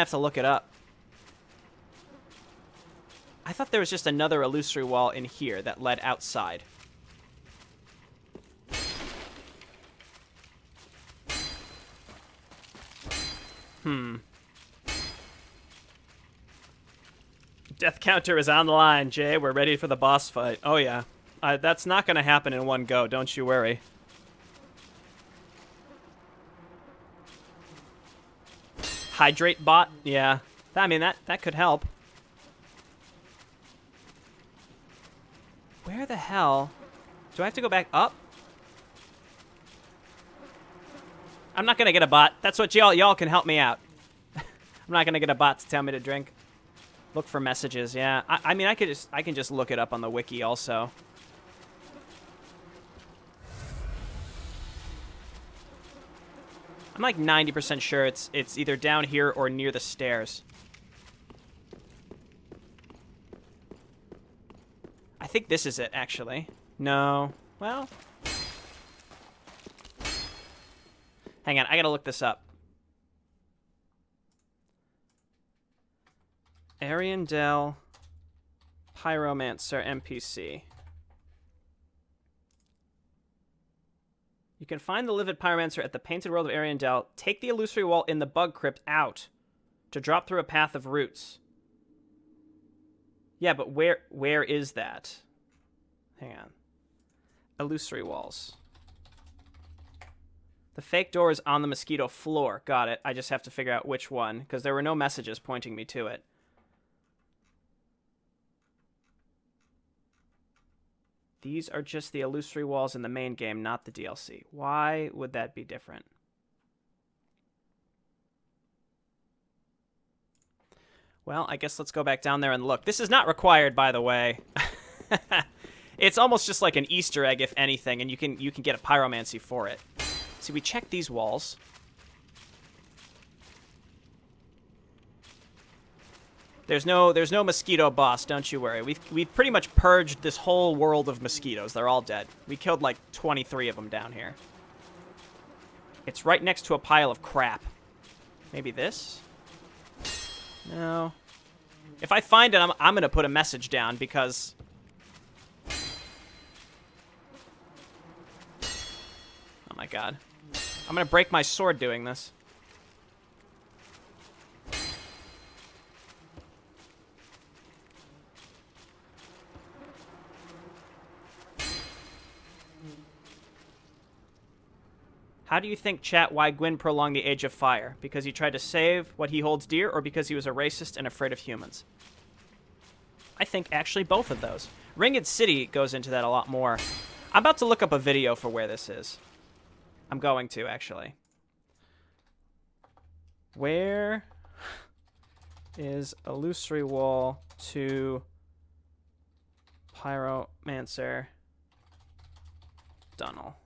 I have to look it up. I thought there was just another illusory wall in here that led outside. Death counter is on the line, Jay. We're ready for the boss fight. Oh, yeah. That's not going to happen in one go. Don't you worry. Hydrate bot? Yeah. I mean, that could help. Where the hell? Do I have to go back up? I'm not going to get a bot. That's what y'all can help me out. I'm not going to get a bot to tell me to drink. Look for messages, yeah. I mean, I can just look it up on the wiki also. I'm like 90% sure it's either down here or near the stairs. I think this is it, actually. No. Well. Hang on, I gotta look this up. Ariandel, pyromancer, NPC. You can find the livid pyromancer at the painted world of Ariandel. Take the illusory wall in the bug crypt out to drop through a path of roots. Yeah, but where is that? Hang on. Illusory walls. The fake door is on the mosquito floor. Got it. I just have to figure out which one, because there were no messages pointing me to it. These are just the illusory walls in the main game, not the DLC. Why would that be different? Well, I guess let's go back down there and look. This is not required, by the way. It's almost just like an Easter egg, if anything, and you can get a pyromancy for it. See, we check these walls. There's no mosquito boss, don't you worry. We've pretty much purged this whole world of mosquitoes. They're all dead. We killed like 23 of them down here. It's right next to a pile of crap. Maybe this? No. If I find it, I'm going to put a message down because... Oh my god. I'm going to break my sword doing this. How do you think, chat, why Gwyn prolonged the Age of Fire? Because he tried to save what he holds dear, or because he was a racist and afraid of humans? I think actually both of those. Ringed City goes into that a lot more. I'm about to look up a video for where this is. I'm going to, actually. Where is illusory wall to pyromancer tunnel?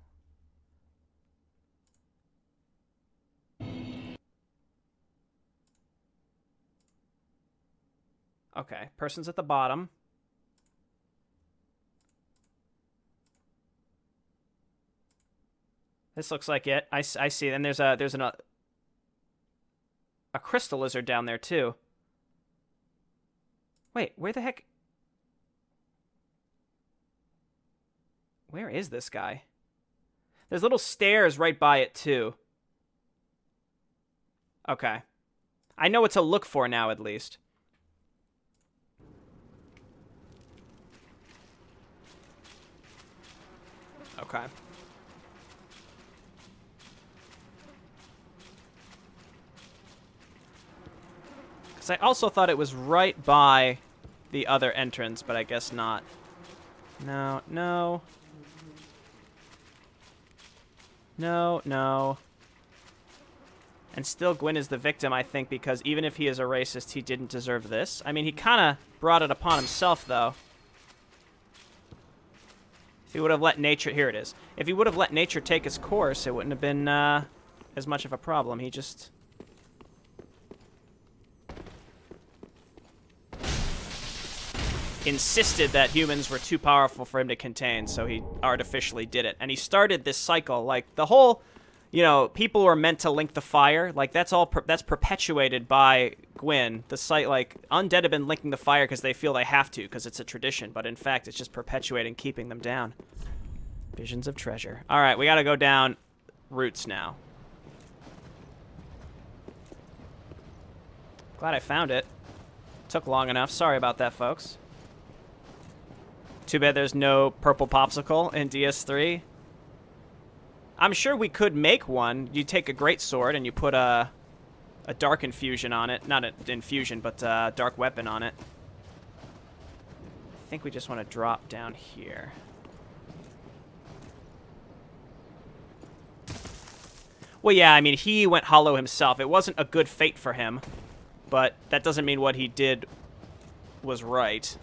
Okay, person's at the bottom. This looks like it. I see. And there's a crystal lizard down there too. Wait, where the heck? Where is this guy? There's little stairs right by it too. Okay. I know what to look for now, at least. Okay. Because I also thought it was right by the other entrance, but I guess not. No, no. No, no. And still Gwyn is the victim, I think, because even if he is a racist, he didn't deserve this. I mean, he kind of brought it upon himself, though. If he would have let nature... Here it is. If he would have let nature take its course, it wouldn't have been as much of a problem. He just... insisted that humans were too powerful for him to contain, so he artificially did it. And he started this cycle. Like, the whole... You know, people were meant to link the fire. Like, that's perpetuated by win. The site, like, undead have been linking the fire because they feel they have to, because it's a tradition, but in fact, it's just perpetuating keeping them down. Visions of treasure. All right, we got to go down roots now. Glad I found it. Took long enough. Sorry about that, folks. Too bad there's no purple popsicle in DS3. I'm sure we could make one. You take a great sword and you put a dark infusion on it. Not an infusion, but a dark weapon on it. I think we just want to drop down here. Well, yeah, I mean, he went hollow himself. It wasn't a good fate for him, but that doesn't mean what he did was right.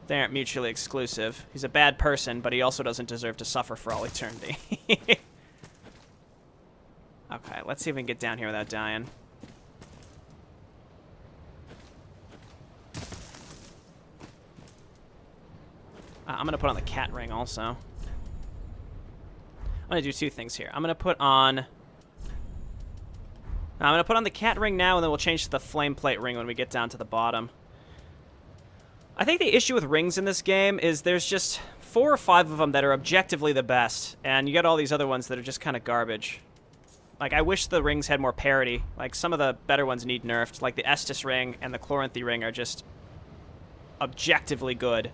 They aren't mutually exclusive. He's a bad person, but he also doesn't deserve to suffer for all eternity. Okay, let's see if we can get down here without dying. I'm going to put on the cat ring also. I'm going to do two things here. I'm going to put on the cat ring now, and then we'll change to the flame plate ring when we get down to the bottom. I think the issue with rings in this game is there's just 4 or 5 of them that are objectively the best, and you got all these other ones that are just kind of garbage. Like, I wish the rings had more parity. Like, some of the better ones need nerfed. Like, the Estus ring and the Chloranthy ring are just objectively good.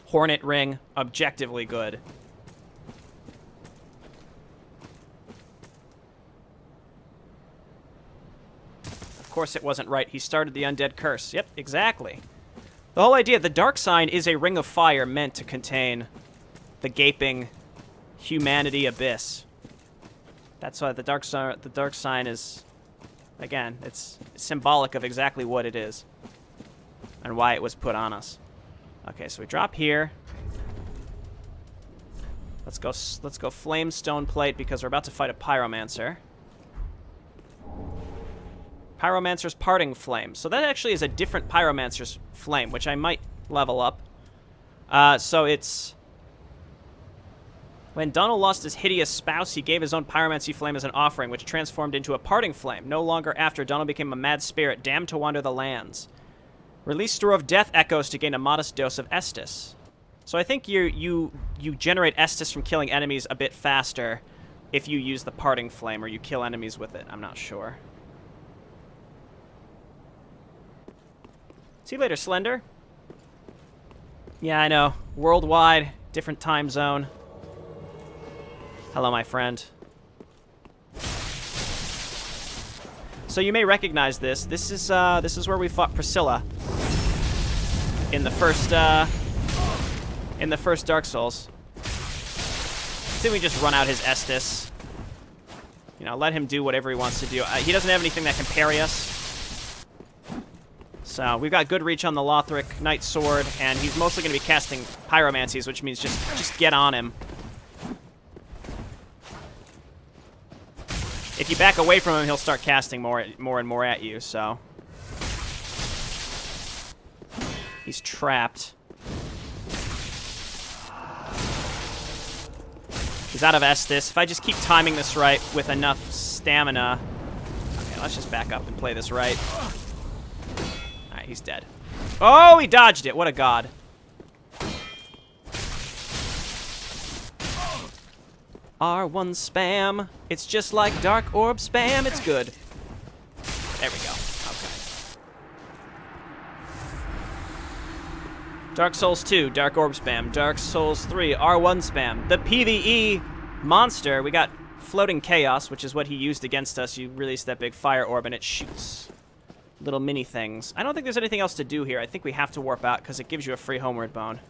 Hornet ring, objectively good. Of course it wasn't right. He started the undead curse. Yep, exactly. The whole idea, the dark sign is a ring of fire meant to contain the gaping humanity abyss. That's why the dark sign is, again, it's symbolic of exactly what it is and why it was put on us. Okay, so we drop here. Let's go flame stone plate because we're about to fight a pyromancer. Pyromancer's parting flame. So that actually is a different pyromancer's flame, which I might level up. So it's when Donald lost his hideous spouse, he gave his own pyromancy flame as an offering, which transformed into a parting flame. No longer after, Donald became a mad spirit, damned to wander the lands. Release Store of Death echoes to gain a modest dose of Estus. So I think you generate Estus from killing enemies a bit faster if you use the parting flame or you kill enemies with it. I'm not sure. See you later, Slender. Yeah, I know. Worldwide, different time zone. Hello, my friend. So you may recognize this. This is where we fought Priscilla in the first Dark Souls. Then we just run out his Estus. You know, let him do whatever he wants to do. He doesn't have anything that can parry us. So we've got good reach on the Lothric Knight Sword, and he's mostly going to be casting pyromancies, which means just get on him. If you back away from him, he'll start casting more and more at you, so. He's trapped. He's out of Estus. If I just keep timing this right with enough stamina. Okay, let's just back up and play this right. Alright, he's dead. Oh, he dodged it. What a god. R1 spam. It's just like Dark Orb spam. It's good. There we go. Okay. Dark Souls 2, Dark Orb spam. Dark Souls 3, R1 spam. The PvE monster, we got Floating Chaos, which is what he used against us. You release that big fire orb and it shoots little mini things. I don't think there's anything else to do here. I think we have to warp out because it gives you a free homeward bone.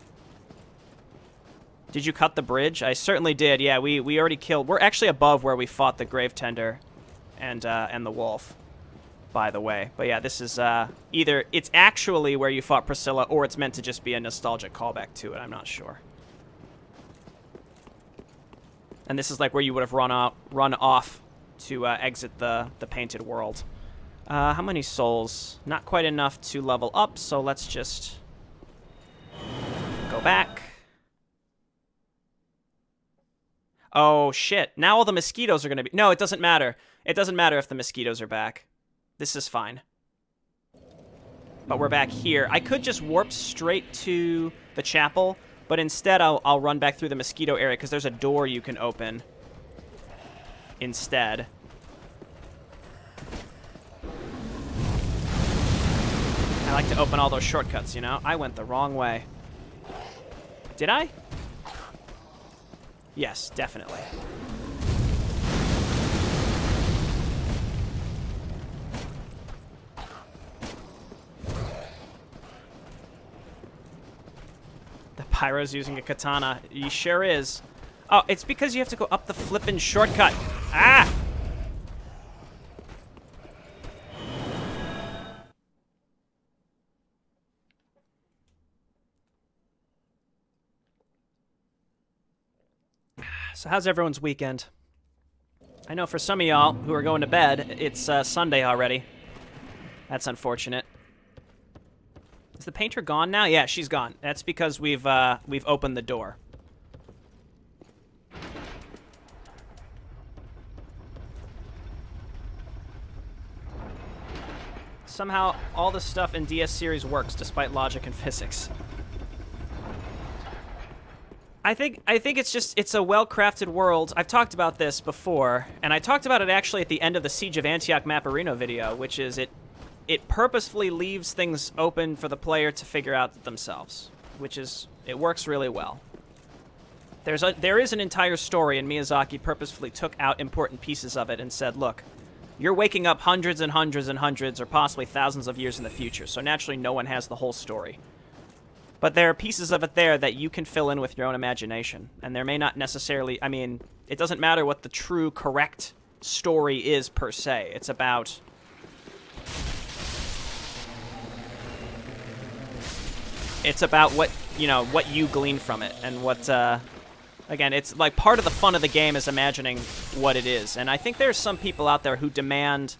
Did you cut the bridge? I certainly did. Yeah, we already killed. We're actually above where we fought the Grave Tender and the wolf, by the way. But yeah, this is either it's actually where you fought Priscilla or it's meant to just be a nostalgic callback to it. I'm not sure. And this is like where you would have run off to exit the painted world. How many souls? Not quite enough to level up, so let's just go back. Oh, shit. Now all the mosquitoes are going to be... No, it doesn't matter. It doesn't matter if the mosquitoes are back. This is fine. But we're back here. I could just warp straight to the chapel, but instead I'll run back through the mosquito area because there's a door you can open instead. I like to open all those shortcuts, you know? I went the wrong way. Did I? Yes, definitely. The pyro's using a katana. He sure is. Oh, it's because you have to go up the flippin' shortcut. Ah! So how's everyone's weekend? I know for some of y'all who are going to bed, it's Sunday already. That's unfortunate. Is the painter gone now? Yeah, she's gone. That's because we've opened the door. Somehow, all the stuff in DS series works despite logic and physics. I think it's a well-crafted world. I've talked about this before, and I talked about it actually at the end of the Siege of Antioch Mapperino video, which is it purposefully leaves things open for the player to figure out themselves, which is, it works really well. There is an entire story, and Miyazaki purposefully took out important pieces of it and said, look, you're waking up hundreds and hundreds and hundreds or possibly thousands of years in the future, so naturally no one has the whole story. But there are pieces of it there that you can fill in with your own imagination. And there may not necessarily... I mean, it doesn't matter what the true, correct story is, per se. It's about... It's about what, you know, what you glean from it. And what, again, it's like part of the fun of the game is imagining what it is. And I think there's some people out there who demand,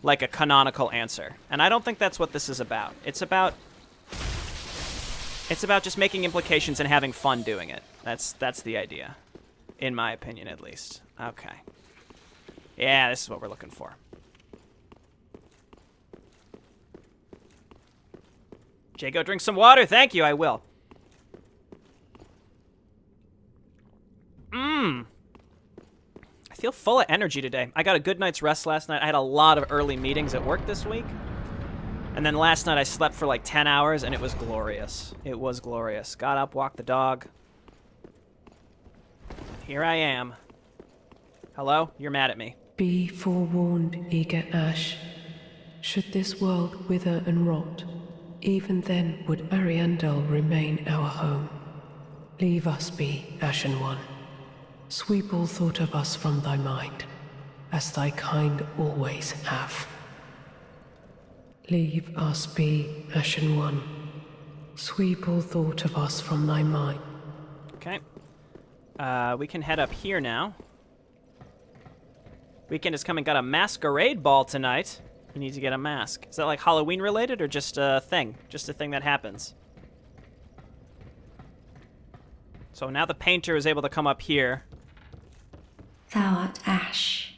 like, a canonical answer. And I don't think that's what this is about. It's about just making implications and having fun doing it. That's the idea. In my opinion, at least. Okay. Yeah, this is what we're looking for. Jay, go drink some water. Thank you, I will. I feel full of energy today. I got a good night's rest last night. I had a lot of early meetings at work this week. And then last night I slept for like 10 hours, and it was glorious. It was glorious. Got up, walked the dog. Here I am. Hello? You're mad at me. Be forewarned, eager Ash. Should this world wither and rot, even then would Ariandel remain our home. Leave us be, Ashen One. Sweep all thought of us from thy mind, as thy kind always have. Leave us be, Ashen One. Sweep all thought of us from thy mind. Okay. We can head up here now. Weekend is coming. Got a masquerade ball tonight. You need to get a mask. Is that like Halloween related or just a thing? Just a thing that happens. So now the painter is able to come up here. Thou art Ash.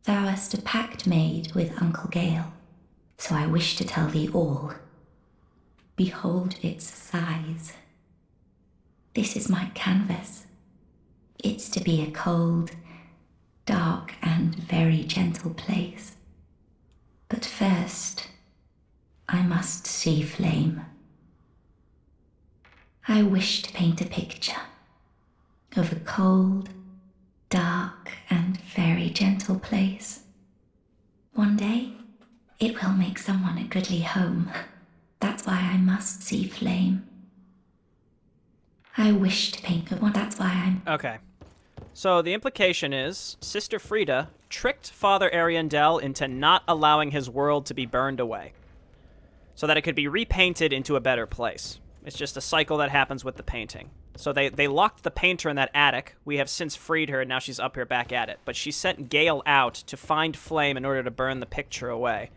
Thou hast a pact made with Uncle Gale. So I wish to tell thee all. Behold its size. This is my canvas. It's to be a cold, dark, and very gentle place. But first, I must see flame. I wish to paint a picture of a cold, dark, and very gentle place. One day, it will make someone a goodly home. That's why I must see flame. I wish to paint one. That's why I'm... Okay. So the implication is, Sister Frieda tricked Father Ariandel into not allowing his world to be burned away, so that it could be repainted into a better place. It's just a cycle that happens with the painting. So they locked the painter in that attic. We have since freed her, and now she's up here back at it. But she sent Gale out to find flame in order to burn the picture away.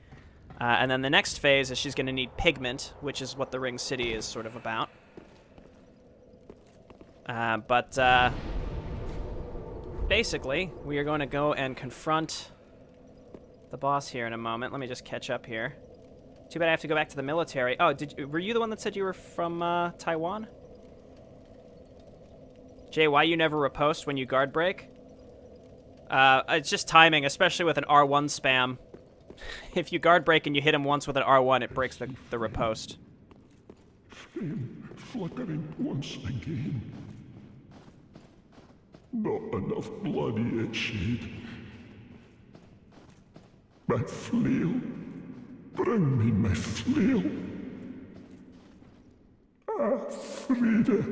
And then the next phase is she's going to need pigment, which is what the Ring City is sort of about. basically, we are going to go and confront the boss here in a moment. Let me just catch up here. Too bad I have to go back to the military. Oh, were you the one that said you were from Taiwan? Jay, why you never riposte when you guard break? It's just timing, especially with an R1 spam. If you guard break and you hit him once with an R1, it breaks the riposte. Flame flickering once again. Not enough blood yet shed. My flail. Bring me my flail. Ah, Frieda.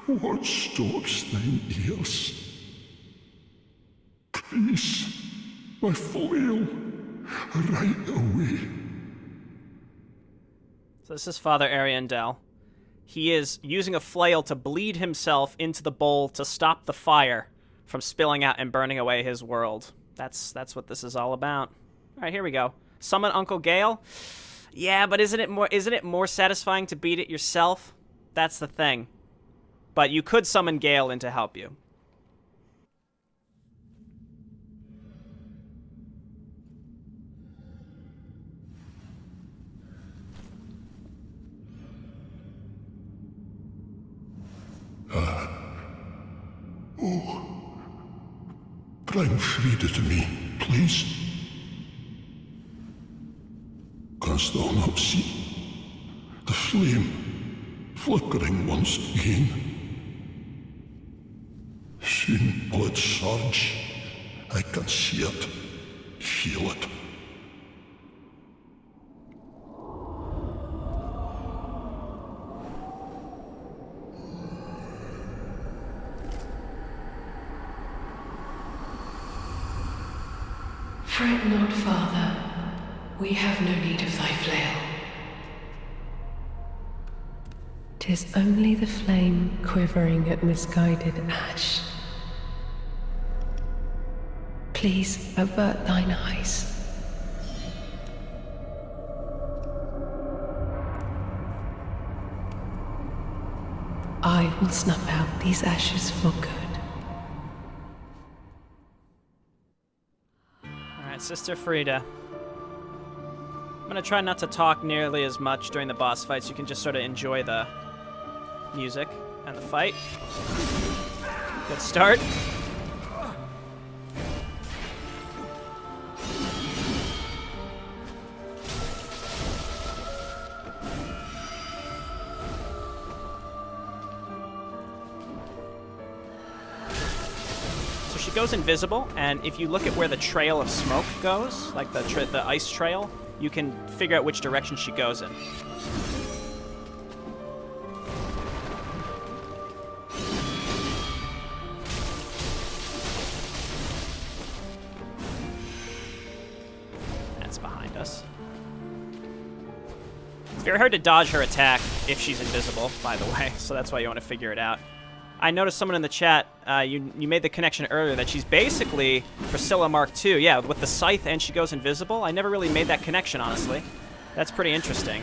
What stops thine ears? Please, my flail. Right away. So this is Father Ariandel. He is using a flail to bleed himself into the bowl to stop the fire from spilling out and burning away his world. That's what this is all about. All right, here we go. Summon Uncle Gale. Yeah, but isn't it more satisfying to beat it yourself? That's the thing. But you could summon Gale in to help you. Bring Frieda to me, please. Canst thou not see the flame flickering once again? Soon will it surge. I can see it, feel it. Fret not, Father. We have no need of thy flail. 'Tis only the flame quivering at misguided ash. Please avert thine eyes. I will snuff out these ashes for good. Alright, Sister Frieda. I'm gonna try not to talk nearly as much during the boss fights. You can just sort of enjoy the music and the fight. Good start. So she goes invisible, and if you look at where the trail of smoke goes, like the ice trail, you can figure out which direction she goes in. That's behind us. It's very hard to dodge her attack if she's invisible, by the way, so that's why you want to figure it out. I noticed someone in the chat, you made the connection earlier that she's basically Priscilla Mark II. Yeah, with the scythe and she goes invisible. I never really made that connection, honestly. That's pretty interesting.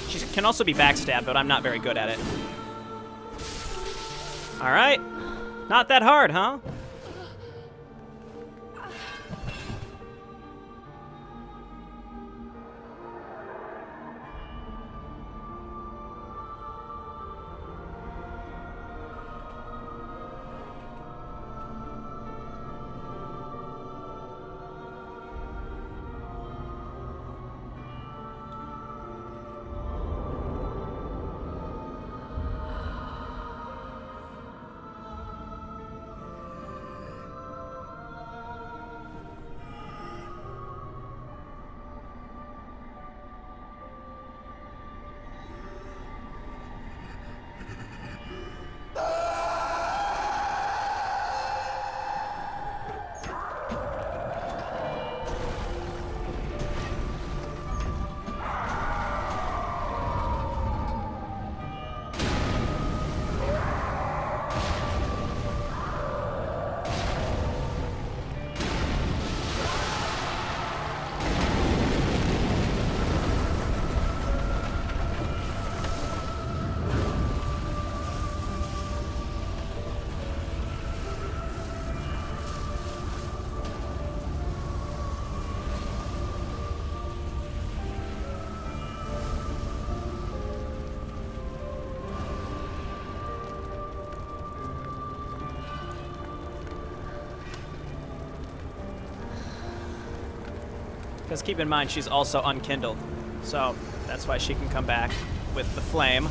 She can also be backstabbed, but I'm not very good at it. All right. Not that hard, huh? Because keep in mind, she's also unkindled. So that's why she can come back with the flame.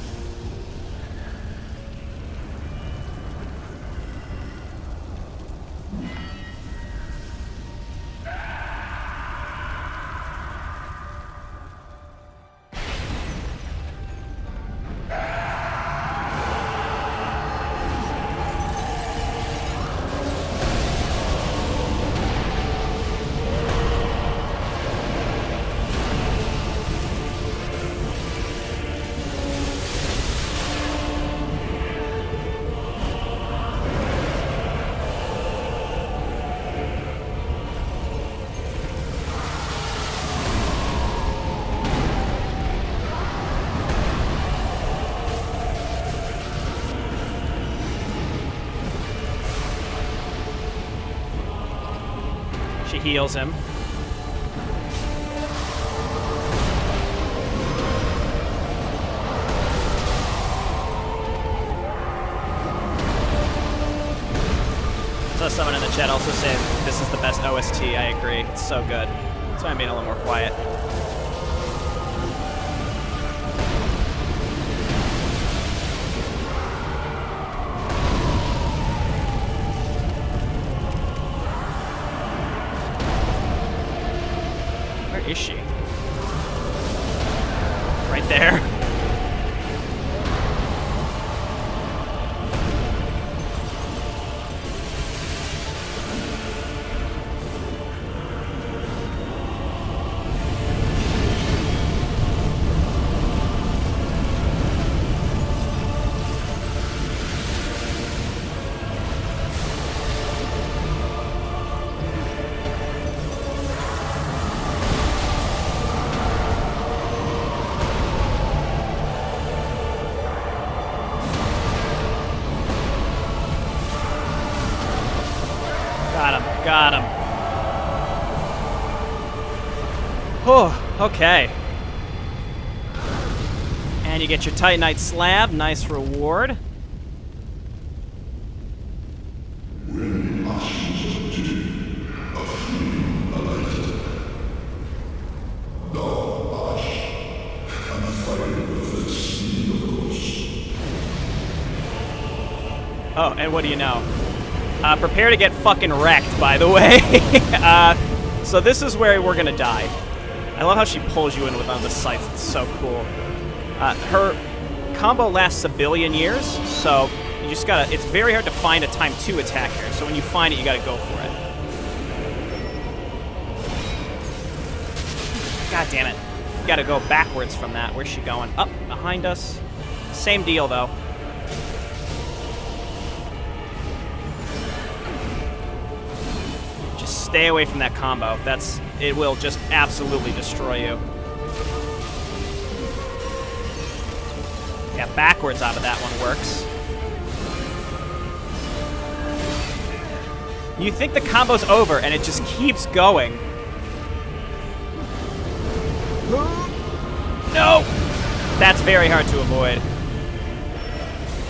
She heals him. So someone in the chat also said this is the best OST. I agree. It's so good. That's why I'm being a little more quiet. Where is she? Right there. Got him. Oh, okay. And you get your Titanite slab. Nice reward. Oh, and what do you know? Prepare to get fucking wrecked, by the way. So this is where we're gonna die. I love how she pulls you in with on the sights. It's so cool. Her combo lasts a billion years, so you just gotta... It's very hard to find a time to attack her, so when you find it, you gotta go for it. God damn it. You gotta go backwards from that. Where's she going? Up, behind us. Same deal, though. Stay away from that combo. It will just absolutely destroy you. Yeah, backwards out of that one works. You think the combo's over, and it just keeps going. No! That's very hard to avoid.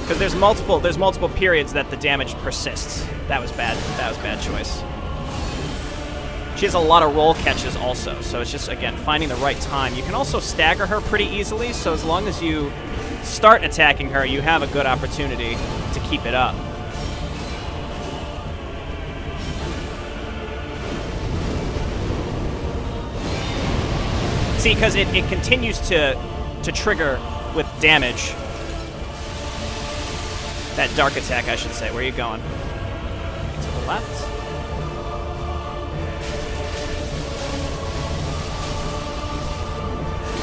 Because there's multiple periods that the damage persists. That was bad. That was a bad choice. She has a lot of roll catches also, so it's just, again, finding the right time. You can also stagger her pretty easily, so as long as you start attacking her, you have a good opportunity to keep it up. See, because it continues to trigger with damage. That dark attack, I should say. Where are you going? To the left?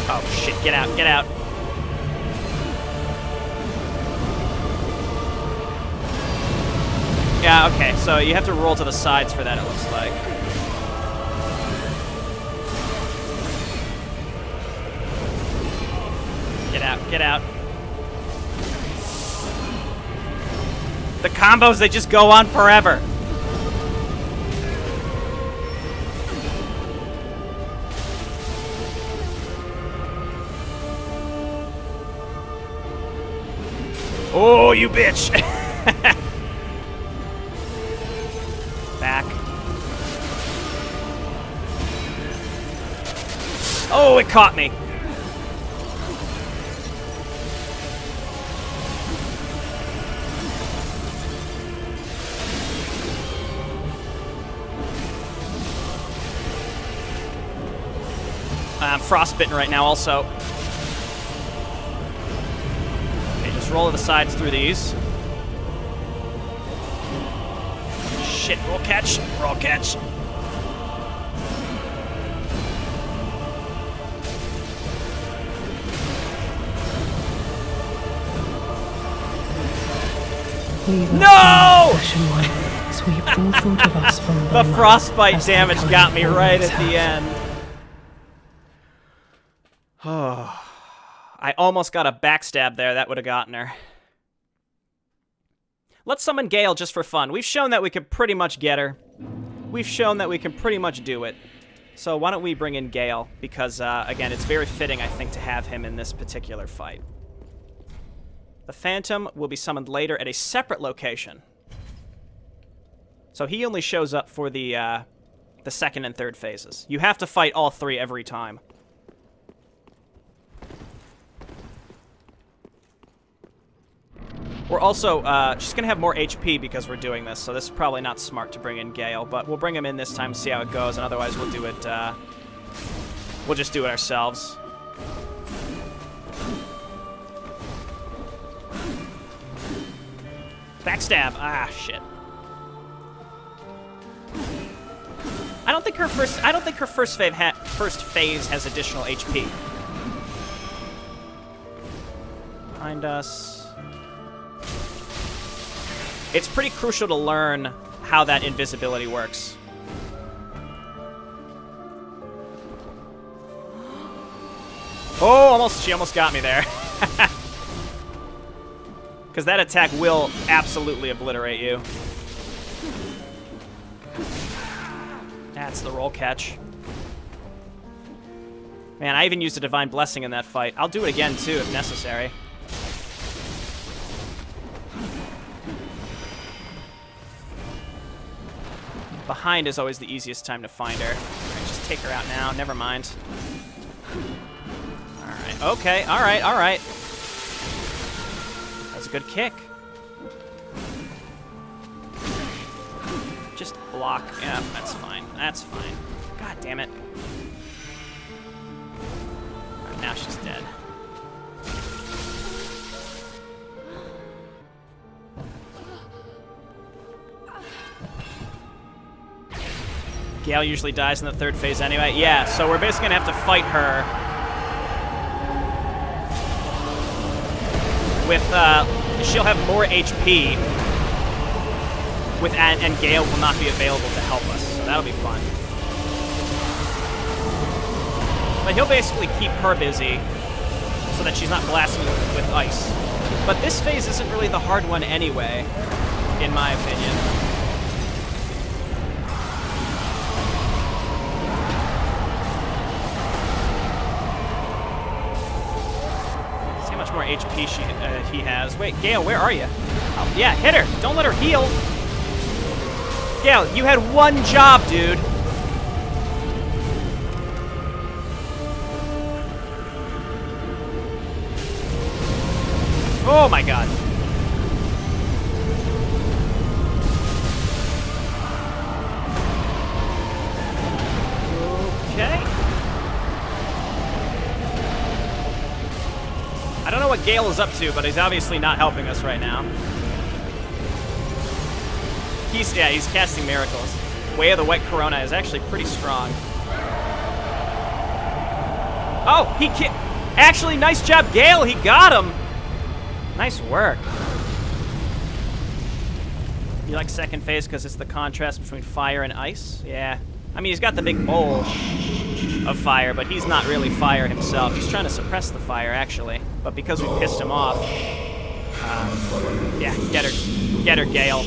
Oh, shit. Get out. Get out. Yeah, okay. So you have to roll to the sides for that, it looks like. Get out. Get out. The combos, they just go on forever. Oh, you bitch! Back. Oh, it caught me. I'm frostbitten right now also. Okay, just roll to the sides through these. Shit, roll catch, roll catch. Leave us No! be, Ashen One. Sweep all thought of us from The mind frostbite as they damage carry got me right forwards at the end. Oh, I almost got a backstab there. That would have gotten her. Let's summon Gale just for fun. We've shown that we can pretty much get her. We've shown that we can pretty much do it. So why don't we bring in Gale? Because, again, it's very fitting, I think, to have him in this particular fight. The Phantom will be summoned later at a separate location. So he only shows up for the second and third phases. You have to fight all three every time. We're also just going to have more HP because we're doing this, so this is probably not smart to bring in Gale, but we'll bring him in this time to see how it goes, and otherwise we'll do it, we'll just do it ourselves. Backstab. Ah, shit. I don't think her first phase has additional HP. Behind us. It's pretty crucial to learn how that invisibility works. Oh, she almost got me there. Because that attack will absolutely obliterate you. That's the roll catch. Man, I even used a Divine Blessing in that fight. I'll do it again, too, if necessary. Behind is always the easiest time to find her. Alright, just take her out now. Never mind. Alright, okay. Alright, alright. That was a good kick. Just block. Yeah, that's fine. That's fine. God damn it. Alright, now she's dead. Gale usually dies in the third phase anyway. Yeah, so we're basically gonna have to fight her with, she'll have more HP with, and Gale will not be available to help us, so that'll be fun. But he'll basically keep her busy so that she's not blasting with ice. But this phase isn't really the hard one anyway, in my opinion. More HP he has. Wait, Gale, where are you? Oh, yeah, hit her. Don't let her heal. Gale, you had one job, dude. Oh my god. Okay. I don't know what Gale is up to, but he's obviously not helping us right now. He's casting miracles. Way of the Wet Corona is actually pretty strong. Oh, actually, nice job, Gale. He got him. Nice work. You like second phase because it's the contrast between fire and ice? Yeah. I mean, he's got the big bowl of fire, but he's not really fire himself. He's trying to suppress the fire, actually. But because we pissed him off, yeah, get her, Gale.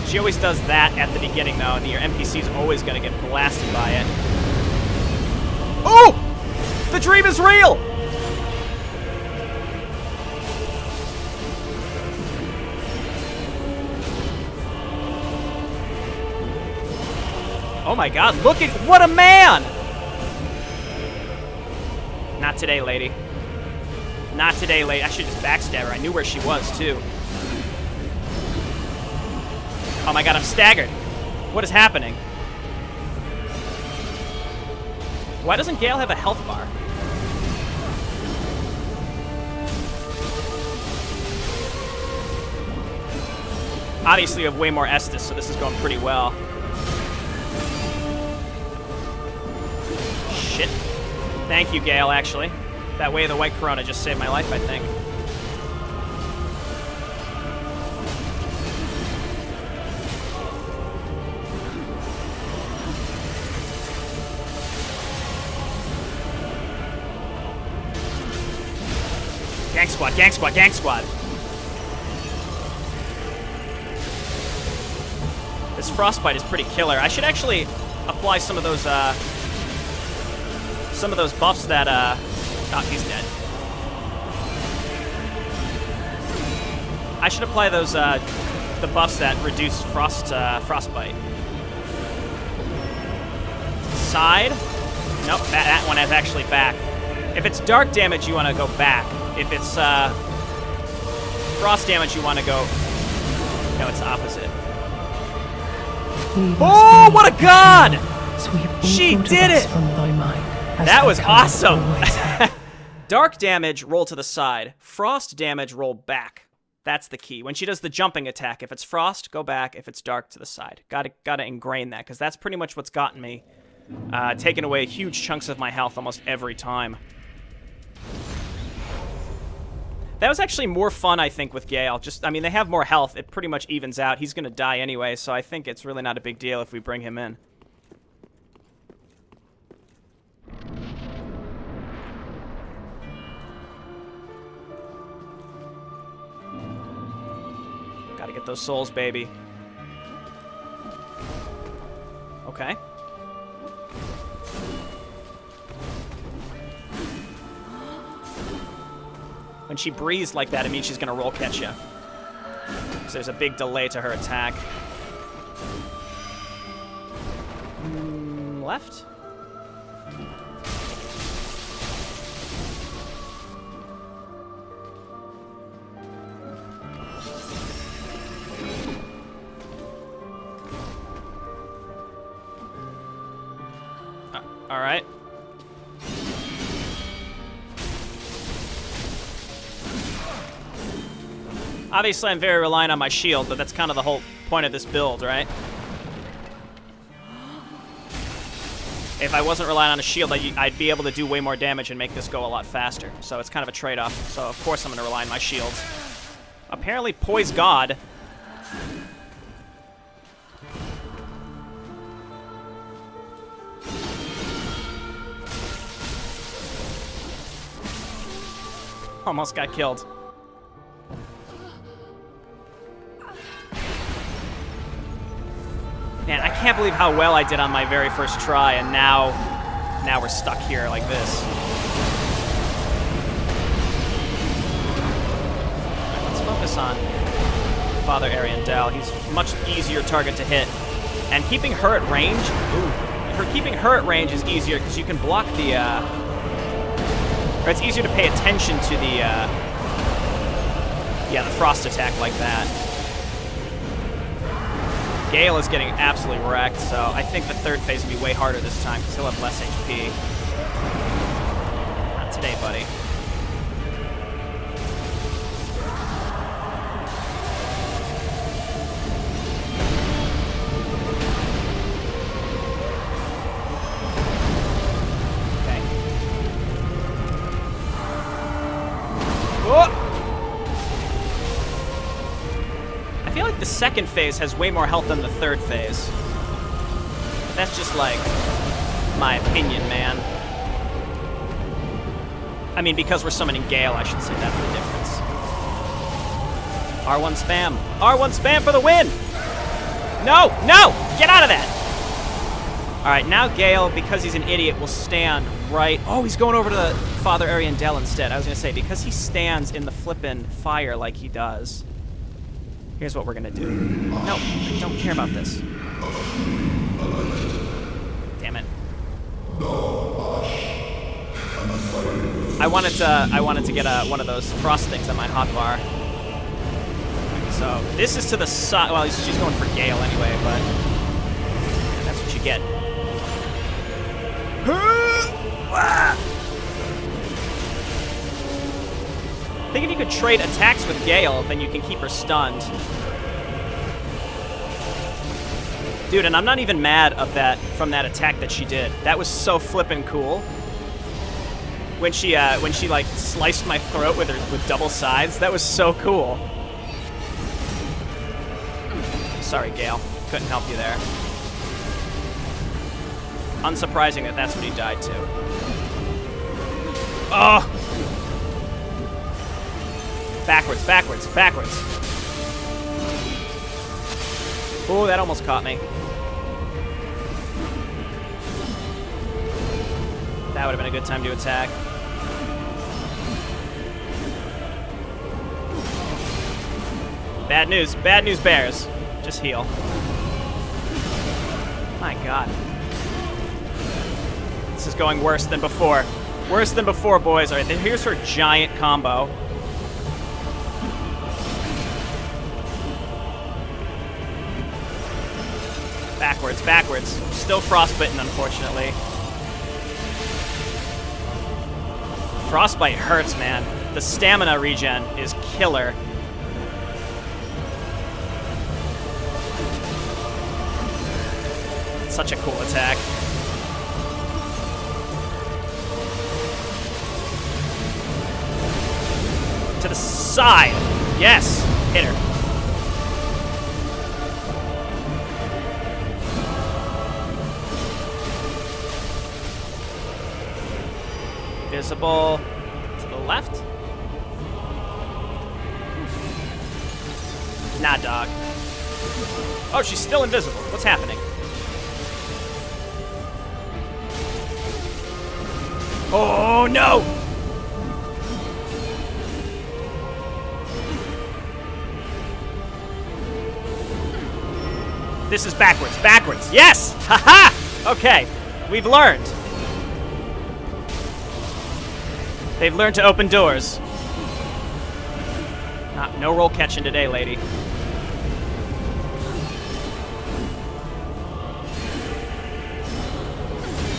She always does that at the beginning, though, and your NPC's always going to get blasted by it. Oh! The dream is real! Oh my god, look at what a man! Not today, lady. Not today, lady. I should just backstab her. I knew where she was, too. Oh my god, I'm staggered. What is happening? Why doesn't Gale have a health bar? Obviously, you have way more Estus, so this is going pretty well. Shit. Thank you, Gale, actually. That way, the White Corona just saved my life, I think. Gang squad, gang squad, gang squad. This frostbite is pretty killer. I should actually apply some of those buffs that oh, he's dead. I should apply those the buffs that reduce frostbite. Side. Nope, that one is actually back. If it's dark damage, you want to go back. If it's frost damage, you want to go. No, it's the opposite. Oh, what a god! She did it! That was awesome! Dark damage, roll to the side. Frost damage, roll back. That's the key. When she does the jumping attack, if it's frost, go back. If it's dark, to the side. Gotta ingrain that, because that's pretty much what's gotten me. Taking away huge chunks of my health almost every time. That was actually more fun, I think, with Gale. I mean, they have more health. It pretty much evens out. He's going to die anyway, so I think it's really not a big deal if we bring him in. Gotta get those souls, baby. Okay. When she breathes like that, it means she's going to roll catch you. Because there's a big delay to her attack. Left? All right. Obviously, I'm very reliant on my shield, but that's kind of the whole point of this build, right? If I wasn't relying on a shield, I'd be able to do way more damage and make this go a lot faster. So it's kind of a trade-off. So, of course, I'm going to rely on my shields. Apparently, Poise God. Almost got killed. Man, I can't believe how well I did on my very first try, and now we're stuck here like this. Let's focus on Father Ariandel. He's a much easier target to hit. And keeping her at range, keeping her at range is easier because you can block the, or it's easier to pay attention to the, yeah, the frost attack like that. Gale is getting absolutely wrecked, so I think the third phase will be way harder this time because he'll have less HP. Not today, buddy. Okay. Oh! I feel like the second phase has way more health than the third phase. That's just like my opinion, man. I mean, because we're summoning Gale, I should say that's the difference. R1 spam. R1 spam for the win! No! No! Get out of that! Alright, now Gale, because he's an idiot, will stand right... Oh, he's going over to the Father Ariandel instead. I was going to say, because he stands in the flippin' fire like he does... Here's what we're gonna do. No, I don't care about this. Damn it. I wanted to get one of those frost things on my hotbar. So this is to the side. Well, she's going for Gale anyway, but that's what you get. I think if you could trade attacks with Gale, then you can keep her stunned. Dude, and I'm not even mad from that attack that she did. That was so flippin' cool. When she like sliced my throat with double sides, that was so cool. Sorry, Gale. Couldn't help you there. Unsurprising that that's what he died to. Oh! Backwards, backwards, backwards. Oh, that almost caught me. That would have been a good time to attack. Bad news, bears. Just heal. My God. This is going worse than before. Worse than before, boys. All right, here's her giant combo. Backwards, backwards. Still frostbitten, unfortunately. Frostbite hurts, man. The stamina regen is killer. Such a cool attack. To the side. Yes. Hit her. Visible to the left. Nah, dog. Oh, she's still invisible. What's happening? Oh, no! This is backwards, backwards. Yes! Haha! Okay, we've learned. They've learned to open doors. No roll catching today, lady.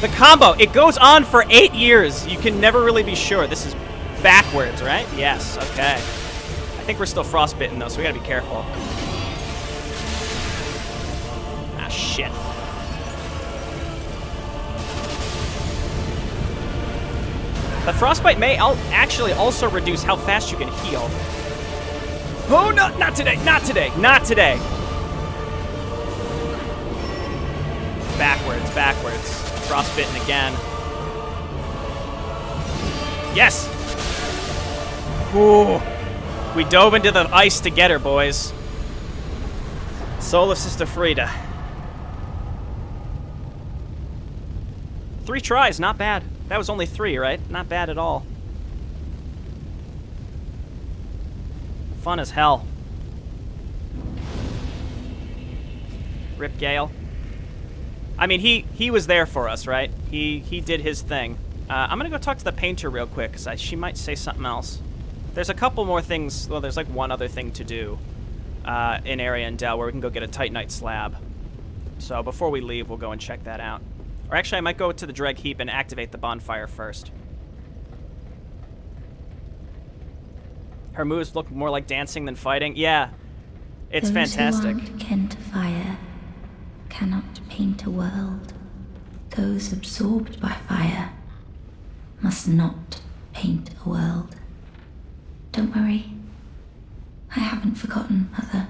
The combo, it goes on for 8 years. You can never really be sure. This is backwards, right? Yes, okay. I think we're still frostbitten, though, so we gotta be careful. Ah, shit. The frostbite may actually also reduce how fast you can heal. Oh, no, not today, not today, not today. Backwards, backwards. Frostbitten again. Yes! Ooh. We dove into the ice to get her, boys. Soul of Sister Frieda. 3 tries, not bad. That was only 3, right? Not bad at all. Fun as hell. Rip Gale. I mean, he was there for us, right? He did his thing. I'm gonna go talk to the painter real quick, because she might say something else. There's a couple more things. Well, there's like one other thing to do in Ariandel where we can go get a Titanite slab. So before we leave, we'll go and check that out. Or actually, I might go to the Dreg Heap and activate the bonfire first. Her moves look more like dancing than fighting. Yeah, it's fantastic. Those who aren't kin to fire cannot paint a world. Those absorbed by fire must not paint a world. Don't worry, I haven't forgotten, Mother.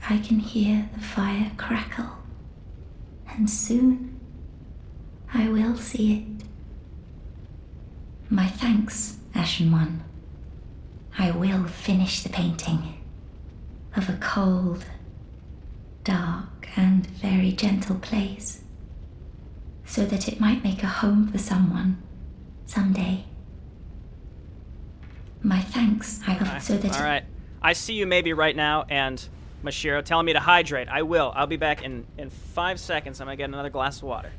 I can hear the fire crackle, and soon I will see it. My thanks, Ashen One. I will finish the painting of a cold, dark, and very gentle place, so that it might make a home for someone someday. My thanks, so that. All right. I see you maybe right now, and Mashiro telling me to hydrate. I will. I'll be back in 5 seconds. I'm gonna get another glass of water.